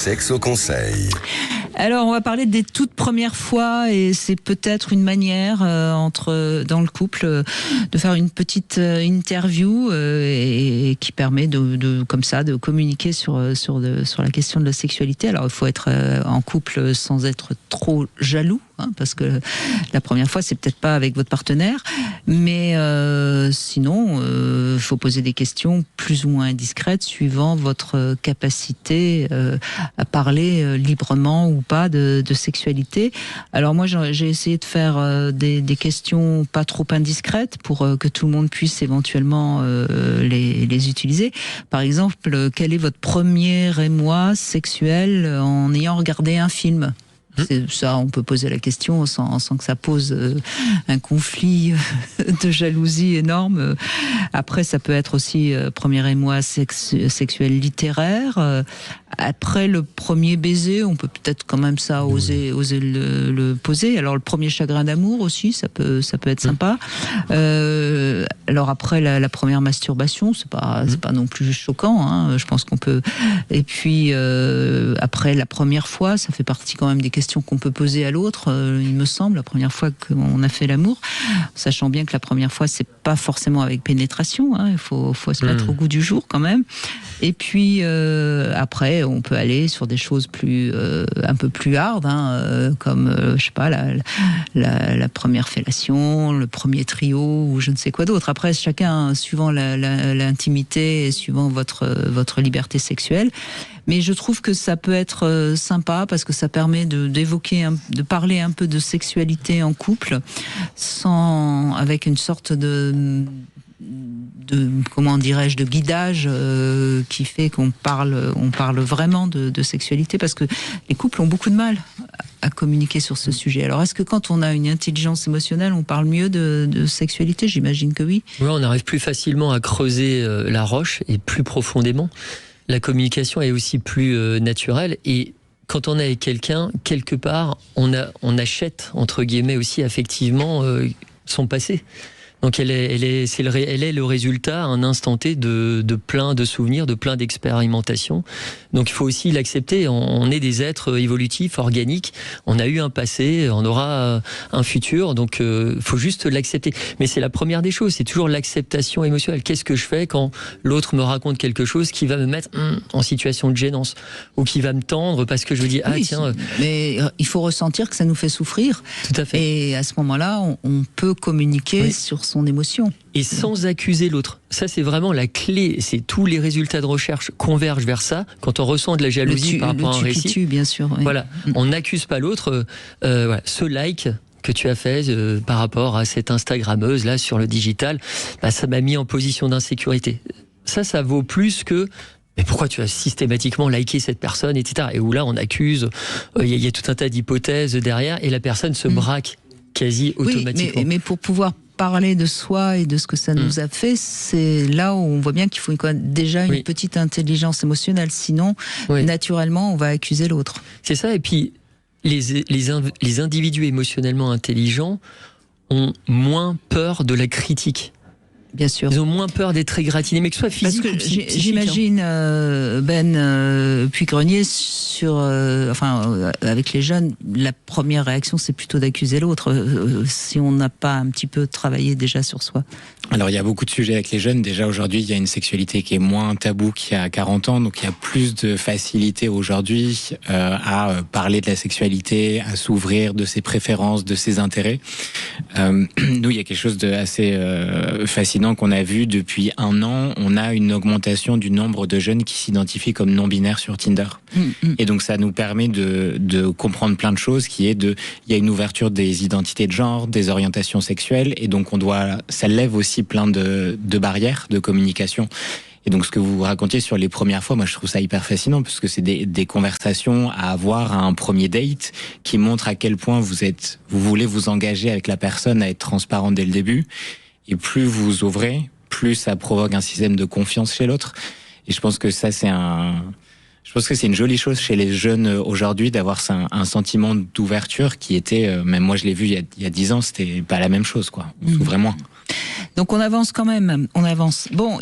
Sexe au conseil. Alors, on va parler des toutes premières fois, et c'est peut-être une manière dans le couple de faire une petite interview et qui permet comme ça de communiquer sur la question de la sexualité. Alors, il faut être en couple sans être trop jaloux, parce que la première fois, c'est peut-être pas avec votre partenaire, mais sinon, il faut poser des questions plus ou moins indiscrètes suivant votre capacité à parler librement ou pas de sexualité. Alors moi, j'ai essayé de faire des questions pas trop indiscrètes pour que tout le monde puisse éventuellement les utiliser. Par exemple, quel est votre premier émoi sexuel en ayant regardé un film ? Ça, on peut poser la question sans que ça pose un conflit de jalousie énorme. Après, ça peut être aussi premier émoi sexuel littéraire. Après le premier baiser, on peut peut-être quand même ça oser le poser. Alors le premier chagrin d'amour aussi, ça peut être sympa. Alors après la première masturbation, c'est pas non plus choquant. Je pense qu'on peut. Et puis après la première fois, ça fait partie quand même des questions qu'on peut poser à l'autre, il me semble, la première fois qu'on a fait l'amour, sachant bien que la première fois, c'est pas forcément avec pénétration, il faut se mettre au goût du jour quand même. Et puis après, on peut aller sur des choses un peu plus hard, comme je sais pas, la première fellation, le premier trio ou je ne sais quoi d'autre. Après, chacun suivant l'intimité et suivant votre liberté sexuelle. Mais je trouve que ça peut être sympa parce que ça permet de parler un peu de sexualité en couple avec une sorte de comment dirais-je, de guidage qui fait qu'on parle vraiment de sexualité, parce que les couples ont beaucoup de mal à communiquer sur ce sujet. Alors, est-ce que quand on a une intelligence émotionnelle, on parle mieux de sexualité ? J'imagine que oui. Oui, on arrive plus facilement à creuser la roche et plus profondément. La communication est aussi plus naturelle, et quand on est avec quelqu'un, quelque part, on achète, entre guillemets, aussi affectivement son passé. Donc elle est le résultat à un instant T de plein de souvenirs, de plein d'expérimentations. Donc il faut aussi l'accepter. On est des êtres évolutifs, organiques. On a eu un passé, on aura un futur. Donc faut juste l'accepter. Mais c'est la première des choses. C'est toujours l'acceptation émotionnelle. Qu'est-ce que je fais quand l'autre me raconte quelque chose qui va me mettre en situation de gênance, ou qui va me tendre parce que je me dis tiens. Mais il faut ressentir que ça nous fait souffrir. Tout à fait. Et à ce moment-là, on peut communiquer sur son émotion. Et sans accuser l'autre. Ça, c'est vraiment la clé. C'est tous les résultats de recherche convergent vers ça. Quand on ressent de la jalousie par rapport à un récit, bien sûr. Oui. Voilà, on n'accuse pas l'autre. Ce like que tu as fait par rapport à cette Instagrammeuse là sur le digital, ça m'a mis en position d'insécurité. Ça vaut plus que. Mais pourquoi tu as systématiquement liké cette personne, etc. Et où là, on accuse. Il y a tout un tas d'hypothèses derrière, et la personne se braque quasi automatiquement. Oui, mais pour pouvoir parler de soi et de ce que ça nous a fait, c'est là où on voit bien qu'il faut déjà une petite intelligence émotionnelle. Sinon, naturellement, on va accuser l'autre. C'est ça. Et puis, les individus émotionnellement intelligents ont moins peur de la critique. Bien sûr. Ils ont moins peur d'être égratignés, mais que ce soit physique ou psychique. J'imagine Puy-Grenier avec les jeunes, la première réaction, c'est plutôt d'accuser l'autre, si on n'a pas un petit peu travaillé déjà sur soi. Alors, il y a beaucoup de sujets avec les jeunes. Déjà, aujourd'hui, il y a une sexualité qui est moins taboue qu'il y a 40 ans. Donc, il y a plus de facilité aujourd'hui à parler de la sexualité, à s'ouvrir de ses préférences, de ses intérêts. Nous, il y a quelque chose d'assez fascinant qu'on a vu depuis 1 an. On a une augmentation du nombre de jeunes qui s'identifient comme non-binaires sur Tinder. Et donc, ça nous permet de comprendre plein de choses, il y a une ouverture des identités de genre, des orientations sexuelles. Et donc, ça lève aussi plein de barrières de communication. Et donc, ce que vous racontiez sur les premières fois, moi, je trouve ça hyper fascinant, parce que c'est des conversations à avoir à un premier date qui montrent à quel point vous voulez vous engager avec la personne, à être transparent dès le début. Et plus vous ouvrez, plus ça provoque un système de confiance chez l'autre. Et je pense que ça, c'est une jolie chose chez les jeunes aujourd'hui, d'avoir un sentiment d'ouverture qui était, même moi je l'ai vu il y a 10 ans, c'était pas la même chose, quoi. On s'ouvrait moins. Donc on avance quand même, Bon.